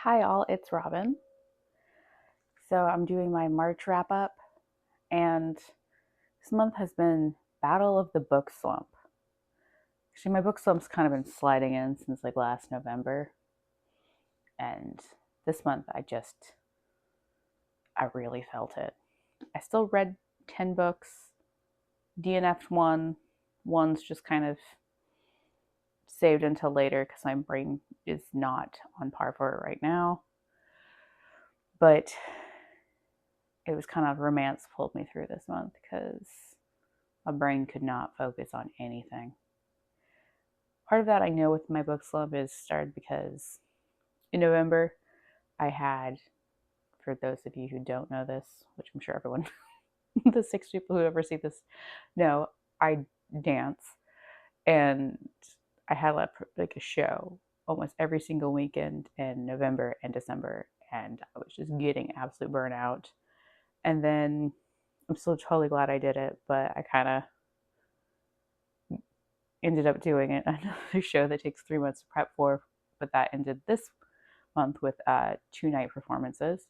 Hi all, it's Robin. So I'm doing my March wrap up, and this month has been Battle of the Book Slump. Actually, my book slump's kind of been sliding in since like last November, and this month I really felt it. I still read 10 books, DNF'd one, one's just kind of saved until later because my brain is not on par for it right now. But it was kind of romance pulled me through this month because my brain could not focus on anything. Part of that I know with my book slump is started because in November I had, for those of you who don't know this, which I'm sure everyone, the 6 people who ever see this know, I dance, and I had like a show almost every single weekend in November and December, and I was just getting absolute burnout. And then I'm still totally glad I did it, but I kind of ended up doing it another show that takes 3 months to prep for, but that ended this month with 2 night performances.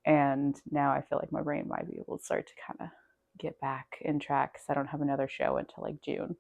And now I feel like my brain might be able to start to kind of get back in track because I don't have another show until like June.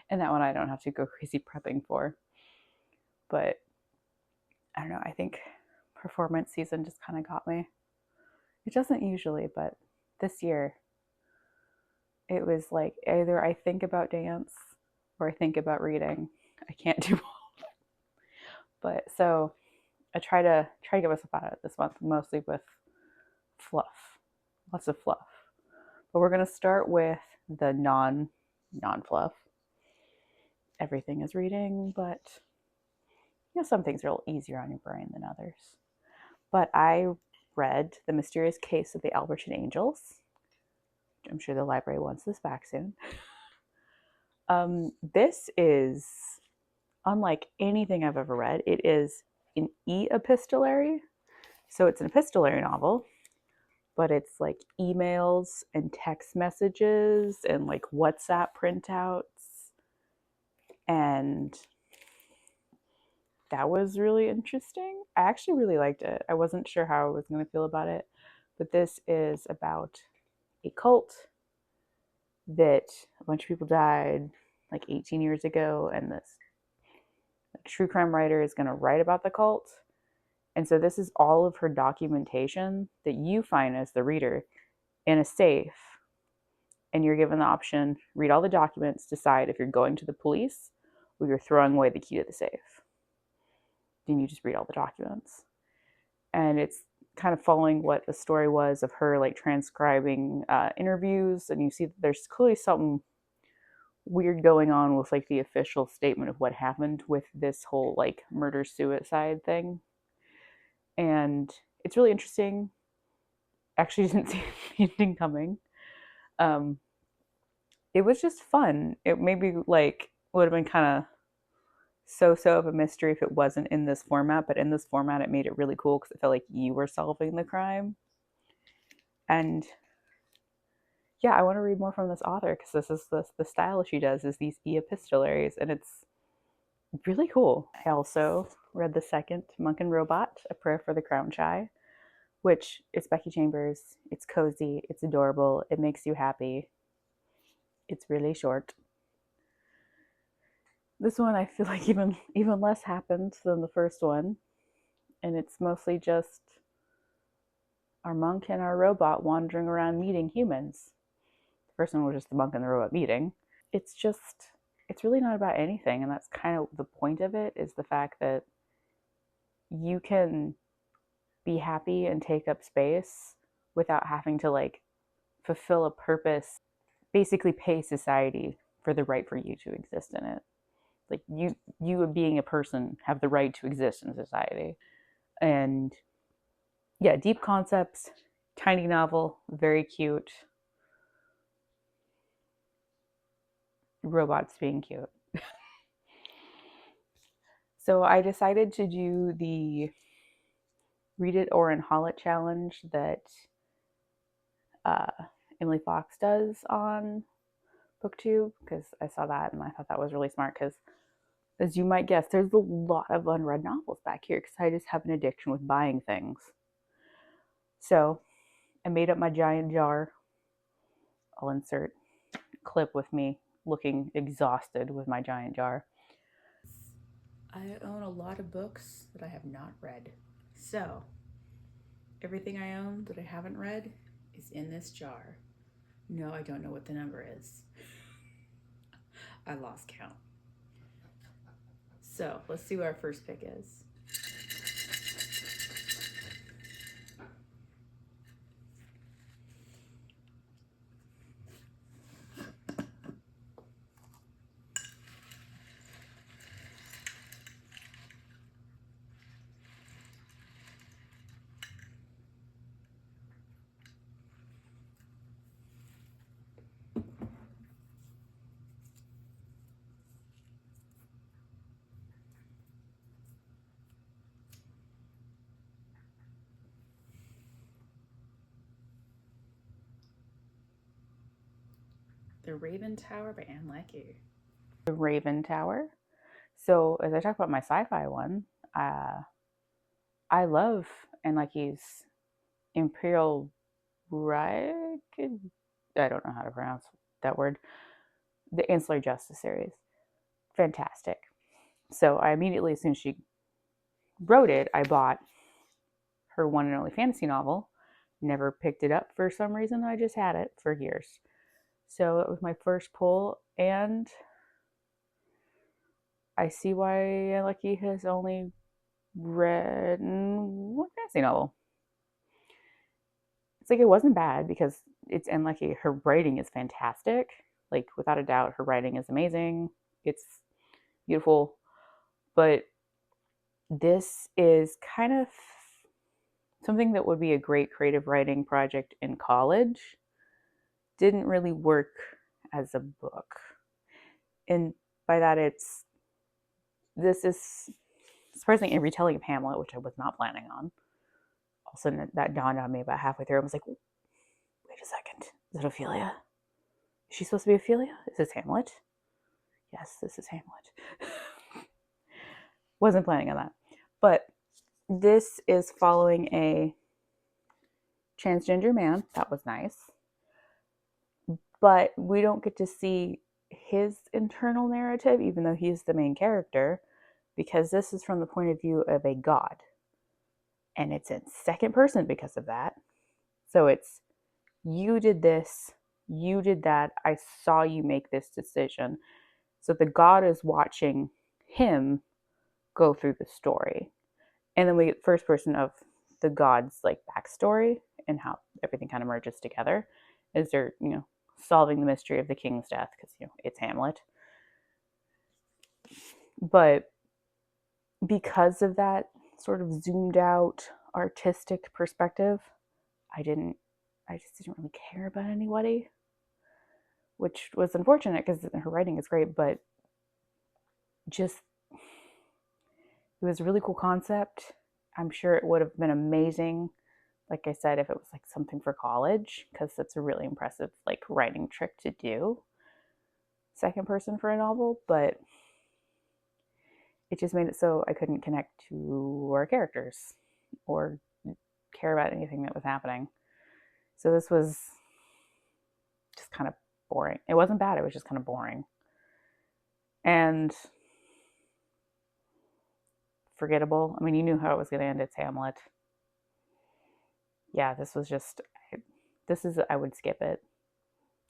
And that one I don't have to go crazy prepping for. But I don't know, I think performance season just kind of got me. It doesn't usually, but this year it was like either I think about dance or I think about reading. I can't do both. But so I try to get myself out of it this month, mostly with fluff, lots of fluff. But we're gonna start with the non fluff. Everything is reading, but some things are a little easier on your brain than others. But I read The Mysterious Case of the Alberton Angels. I'm sure the library wants this back soon. This is unlike anything I've ever read. It is an epistolary, so it's an epistolary novel, but it's like emails and text messages and like WhatsApp printouts. And that was really interesting. I actually really liked it. I wasn't sure how I was going to feel about it, but this is about a cult that a bunch of people died like 18 years ago, and this true crime writer is going to write about the cult. And so this is all of her documentation that you find as the reader in a safe, and you're given the option, read all the documents, decide if you're going to the police or you're throwing away the key to the safe. Then you just read all the documents. And it's kind of following what the story was of her like transcribing interviews, and you see that there's clearly something weird going on with like the official statement of what happened with this whole like murder suicide thing. And it's really interesting. Actually didn't see anything coming. um it was just fun. It maybe like would have been kind of so of a mystery if it wasn't in this format, but in this format it made it really cool because it felt like you were solving the crime. And yeah, I want to read more from this author because this is the style she does is these epistolaries, and it's really cool. I also read the second Monk and Robot, A Prayer for the Crown Shy, which is Becky Chambers. It's cozy, it's adorable, it makes you happy. It's really short. This one I feel like even less happens than the first one, and it's mostly just our monk and our robot wandering around meeting humans. The first one was just the monk and the robot meeting. It's really not about anything, and that's kind of the point of it, is the fact that you can be happy and take up space without having to like fulfill a purpose, basically pay society for the right for you to exist in it. Like you being a person have the right to exist in society. And yeah, deep concepts, tiny novel, very cute, robots being cute. So I decided to do the Read It or Unhaul It challenge that uh, Emily Fox does on BookTube, because I saw that and I thought that was really smart because As you might guess, there's a lot of unread novels back here because I just have an addiction with buying things. So I made up my giant jar. I'll insert a clip with me looking exhausted with my giant jar. I own a lot of books that I have not read. So everything I own that I haven't read is in this jar. No, I don't know what the number is. I lost count. So let's see what our first pick is. The Raven Tower by Anne Leckie. The Raven Tower. So as I talk about my sci-fi one, I love Anne Leckie's Imperial Reich. I don't know how to pronounce that word. The Ancillary Justice series. Fantastic. So I immediately, as soon as she wrote it, I bought her one and only fantasy novel. Never picked it up for some reason. I just had it for years. So it was my first pull, and I see why Leckie has only read one fantasy novel. It's like it wasn't bad because it's Anne Leckie. Her writing is fantastic. Like without a doubt, her writing is amazing. It's beautiful. But this is kind of something that would be a great creative writing project in college. Didn't really work as a book. And by that, this is surprisingly a retelling of Hamlet, which I was not planning on. All of a sudden, that dawned on me about halfway through. I was like, wait a second. Is it Ophelia? Is she supposed to be Ophelia? Is this Hamlet? Yes, this is Hamlet. Wasn't planning on that. But this is following a transgender man. That was nice. But we don't get to see his internal narrative, even though he's the main character, because this is from the point of view of a god. And it's in second person because of that. So it's, you did this, you did that, I saw you make this decision. So the god is watching him go through the story. And then we get first person of the god's like backstory and how everything kind of merges together as they're, solving the mystery of the king's death, because it's Hamlet. But because of that sort of zoomed out artistic perspective, I just didn't really care about anybody, which was unfortunate because her writing is great, but just, it was a really cool concept. I'm sure it would have been amazing, like I said, if it was like something for college, because that's a really impressive like writing trick to do, second person for a novel. But it just made it so I couldn't connect to our characters or care about anything that was happening. So this was just kind of boring. It wasn't bad, it was just kind of boring and forgettable. I mean, you knew how it was going to end. It's Hamlet. Yeah, this was just, I would skip it.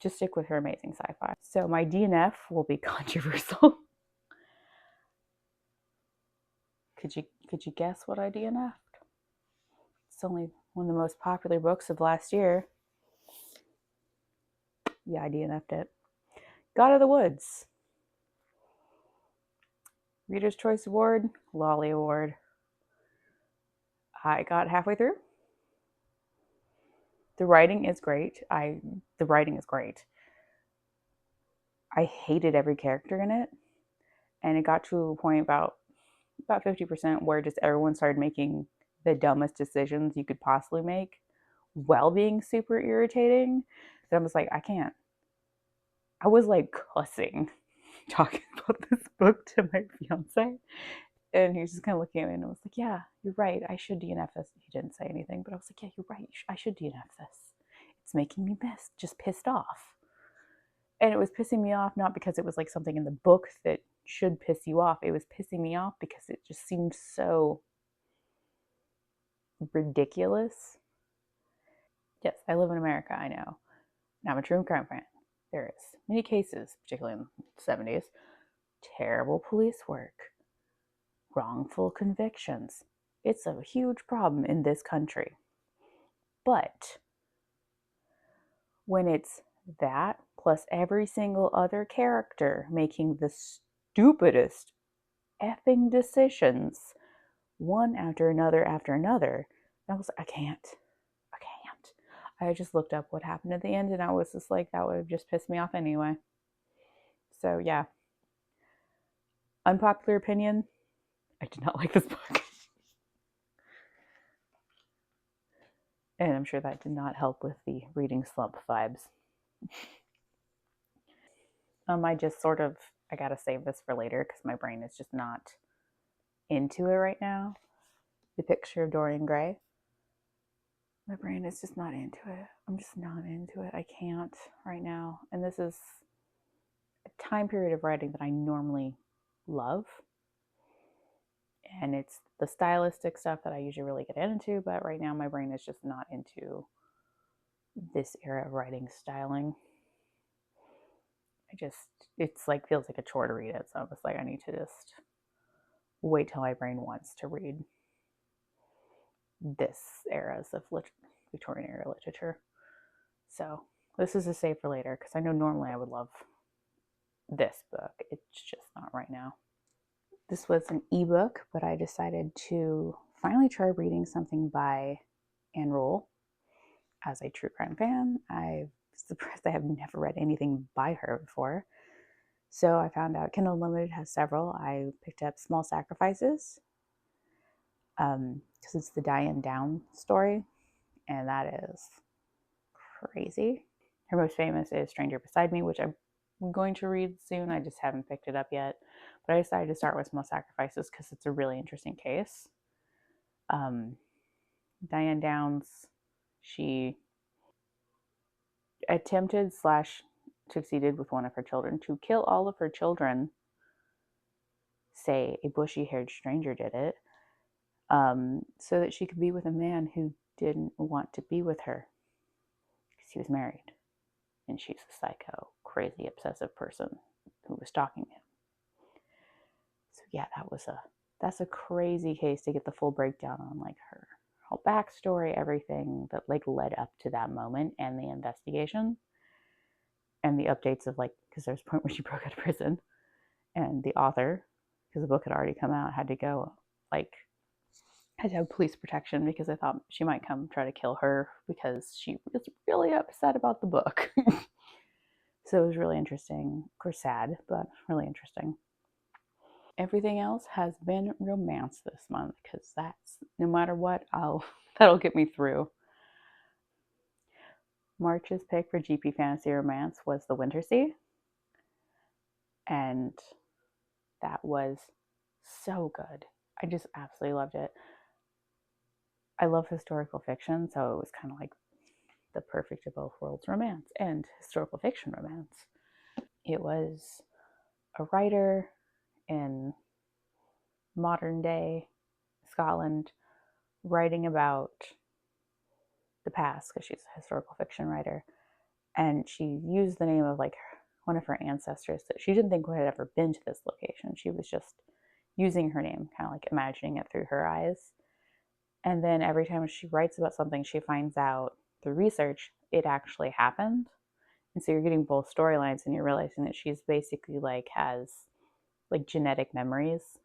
Just stick with her amazing sci-fi. So my DNF will be controversial. Could you guess what I DNF'd? It's only one of the most popular books of last year. Yeah, I DNF'd it. God of the Woods. Reader's Choice Award, Lolly Award. I got halfway through. The writing is great. I hated every character in it. And it got to a point about 50% where just everyone started making the dumbest decisions you could possibly make while being super irritating. That I was like, I can't. I was like cussing talking about this book to my fiance, and he was just kind of looking at me, and I was like, yeah, you're right, I should DNF this. He didn't say anything, but I was like, yeah, you're right, I should DNF this. It's making me just pissed off. And it was pissing me off not because it was like something in the book that should piss you off. It was pissing me off because it just seemed so ridiculous. Yes, I live in America, I know. And I'm a true crime fan. There is many cases, particularly in the 70s, terrible police work, wrongful convictions. It's a huge problem in this country. But when it's that plus every single other character making the stupidest effing decisions, one after another, I was like, I can't. I can't. I just looked up what happened at the end, and I was just like, that would have just pissed me off anyway. So yeah, unpopular opinion, I did not like this book. And I'm sure that did not help with the reading slump vibes. I just sort of, I gotta save this for later because my brain is just not into it right now. The picture of Dorian Gray. My brain is just not into it. I'm just not into it. I can't right now. And this is a time period of writing that I normally love. And it's the stylistic stuff that I usually really get into, but right now my brain is just not into this era of writing styling. It's like feels like a chore to read it. So I'm just like, I need to just wait till my brain wants to read this eras of Victorian era literature. So this is a save for later because I know normally I would love this book. It's just not right now. This was an ebook, but I decided to finally try reading something by Anne Rule. As a true crime fan, I'm surprised I have never read anything by her before. So I found out Kindle Unlimited has several. I picked up Small Sacrifices because it's the Diane Down story, and that is crazy. Her most famous is Stranger Beside Me, which I'm going to read soon. I just haven't picked it up yet. But I decided to start with Small Sacrifices because it's a really interesting case. Diane Downs, she attempted / succeeded with one of her children to kill all of her children. Say a bushy-haired stranger did it, so that she could be with a man who didn't want to be with her because he was married, and she's a psycho, crazy, obsessive person who was stalking him. So yeah, that's a crazy case to get the full breakdown on like her whole backstory, everything that like led up to that moment, and the investigation, and the updates of like because there's a point where she broke out of prison, and the author, because the book had already come out, had to go like had to have police protection because I thought she might come try to kill her because she was really upset about the book. So it was really interesting. Of course, sad, but really interesting. Everything else has been romance this month because that's no matter what, that'll get me through. March's pick for GP Fantasy Romance was The Winter Sea, and that was so good. I just absolutely loved it. I love historical fiction, so it was kind of like the perfect of both worlds romance and historical fiction romance. It was a writer in modern day Scotland writing about the past because she's a historical fiction writer. And she used the name of like one of her ancestors that she didn't think had ever been to this location. She was just using her name, kind of like imagining it through her eyes. And then every time she writes about something, she finds out through research it actually happened. And so you're getting both storylines and you're realizing that she's basically like has like genetic memories.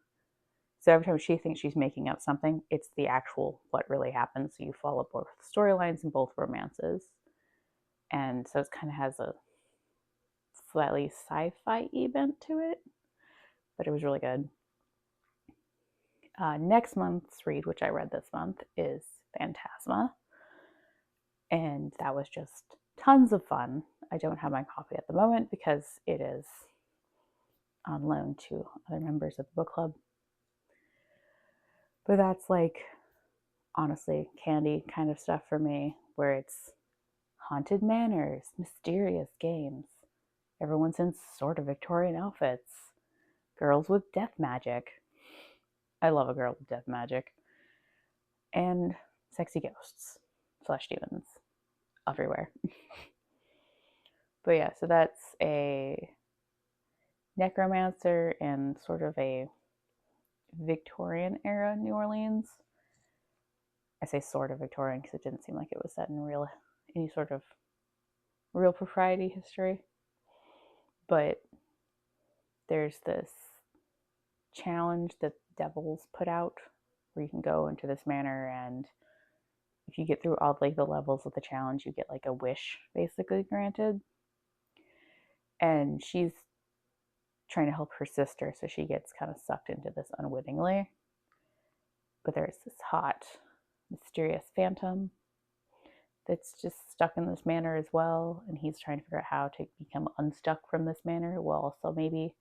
So every time she thinks she's making up something, it's the actual what really happened. So you follow both storylines in both romances. And so it kind of has a slightly sci-fi bent to it, but it was really good. Next month's read, which I read this month, is Phantasma, and that was just tons of fun. I don't have my copy at the moment because it is on loan to other members of the book club. But that's like, honestly, candy kind of stuff for me, where it's haunted manors, mysterious games. Everyone's in sort of Victorian outfits. Girls with death magic. I love a girl with death magic. And sexy ghosts slash demons everywhere. But yeah, so that's a necromancer in sort of a Victorian era New Orleans. I say sort of Victorian because it didn't seem like it was set in any sort of real propriety history. But there's this challenge that devils put out where you can go into this manor, and if you get through all like the levels of the challenge, you get like a wish basically granted. And she's trying to help her sister, so she gets kind of sucked into this unwittingly. But there's this hot, mysterious phantom that's just stuck in this manor as well, and he's trying to figure out how to become unstuck from this manor while also maybe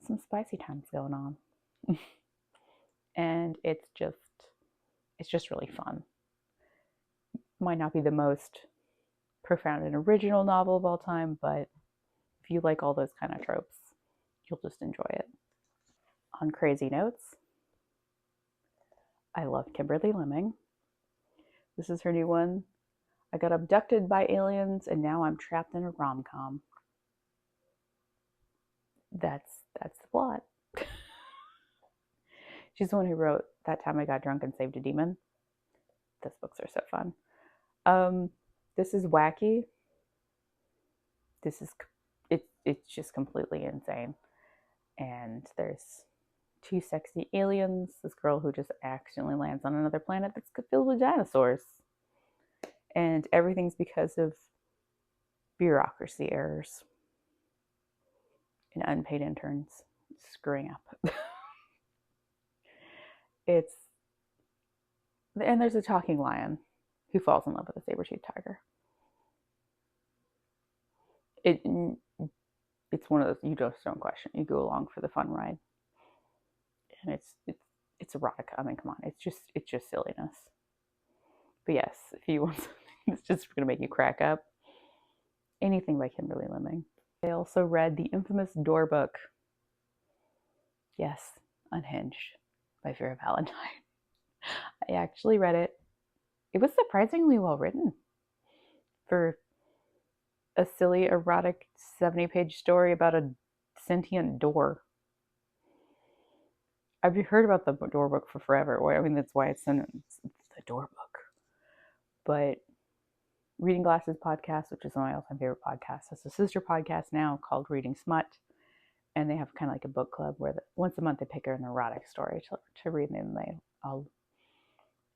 some spicy times going on. And it's just really fun. Might not be the most profound and original novel of all time, but if you like all those kind of tropes, you'll just enjoy it. On crazy notes, I love Kimberly Lemming. This is her new one. I got abducted by aliens and now I'm trapped in a rom-com. That's the plot. She's the one who wrote That Time I Got Drunk and Saved a Demon. Those books are so fun. This is wacky. It's just completely insane. And there's two sexy aliens, this girl who just accidentally lands on another planet that's filled with dinosaurs. And everything's because of bureaucracy errors and unpaid interns screwing up. And there's a talking lion who falls in love with a saber-toothed tiger. It's one of those you just don't question. You go along for the fun ride, and it's erotic. I mean, come on, it's just silliness. But yes, if you want something that's just gonna make you crack up, anything by Kimberly Lemming. I also read the infamous Door Book. Yes, Unhinged by Vera Valentine. I actually read it. It was surprisingly well written for a silly, erotic 70-page story about a sentient door. I've heard about the Door Book for forever. I mean, that's why it's the Door Book. But Reading Glasses podcast, which is one of my all-time favorite podcasts, has a sister podcast now called Reading Smut. And they have kind of like a book club where once a month they pick an erotic story to read, and they all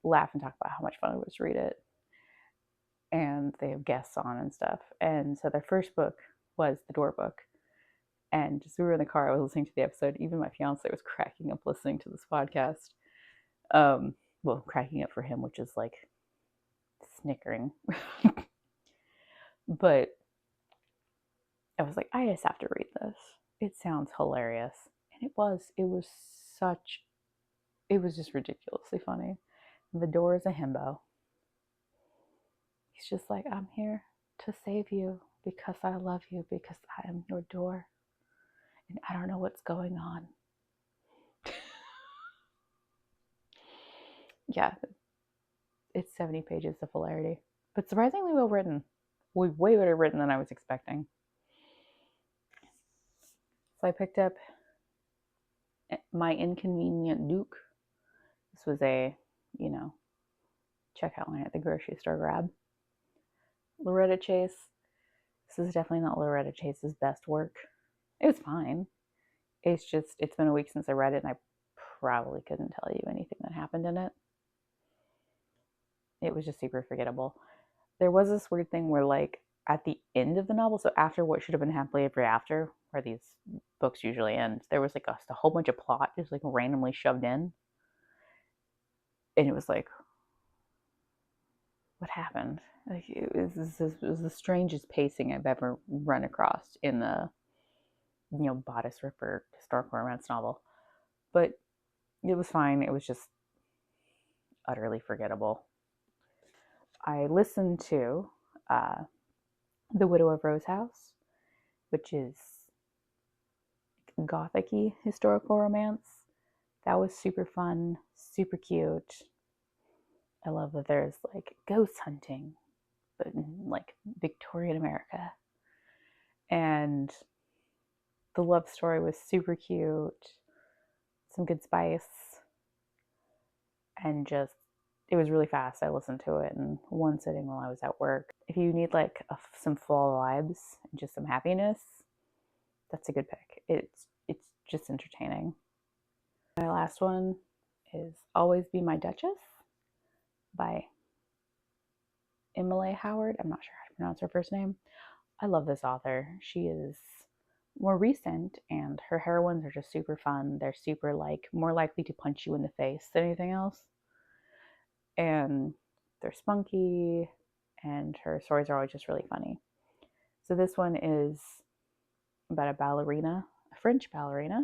laugh and talk about how much fun it was to read it. And they have guests on and stuff. And so their first book was The Door Book. And just we were in the car, I was listening to the episode. Even my fiance was cracking up listening to this podcast. Well, cracking up for him, which is like snickering. But I was like, I just have to read this. It sounds hilarious. And it was just ridiculously funny. And the door is a himbo. He's just like, I'm here to save you because I love you, because I am your door. And I don't know what's going on. Yeah, it's 70 pages of hilarity, but surprisingly well written. Way better written than I was expecting. So I picked up My Inconvenient Duke. This was a, checkout line at the grocery store grab. Loretta Chase. This is definitely not Loretta Chase's best work. It was fine. It's been a week since I read it, and I probably couldn't tell you anything that happened in it. It was just super forgettable. There was this weird thing where, like, at the end of the novel, so after what should have been happily ever after, where these books usually end, there was like a whole bunch of plot just like randomly shoved in. And it was like, what happened? Like, it was the strangest pacing I've ever run across in bodice ripper historical romance novel. But it was fine. It was just utterly forgettable. I listened to uh, The Widow of Rose House, which is gothic-y historical romance. That was super fun, super cute. I love that there's like ghost hunting, but in like Victorian America. And the love story was super cute, some good spice, and just it was really fast. I listened to it in one sitting while I was at work. If you need like some fall vibes and just some happiness, that's a good pick. It's just entertaining. My last one is Always Be My Duchess by Emily Howard. I'm not sure how to pronounce her first name. I love this author. She is more recent, and her heroines are just super fun. They're super like more likely to punch you in the face than anything else, and they're spunky, and her stories are always just really funny. So this one is about a ballerina, a French ballerina,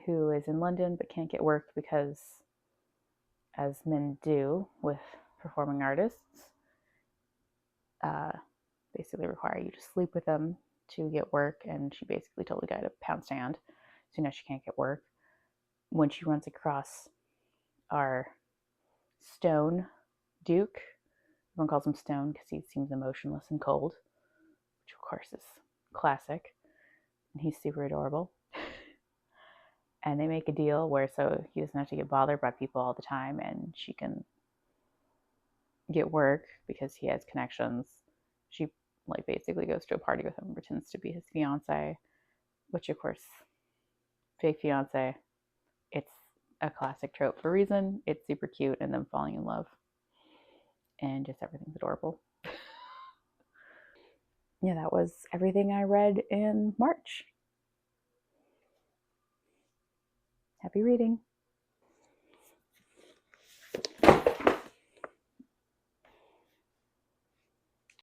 who is in London but can't get work because, as men do with performing artists, uh, basically require you to sleep with them to get work. And she basically told the guy to pound sand. So now she can't get work. When she runs across our Stone Duke, everyone calls him Stone because he seems emotionless and cold, which of course is classic. And he's super adorable. And they make a deal where so he doesn't have to get bothered by people all the time, and she can get work because he has connections. She like basically goes to a party with him, pretends to be his fiance, which of course, fake fiance. It's a classic trope for a reason. It's super cute, and them falling in love, and just everything's adorable. Yeah, that was everything I read in March. Happy reading.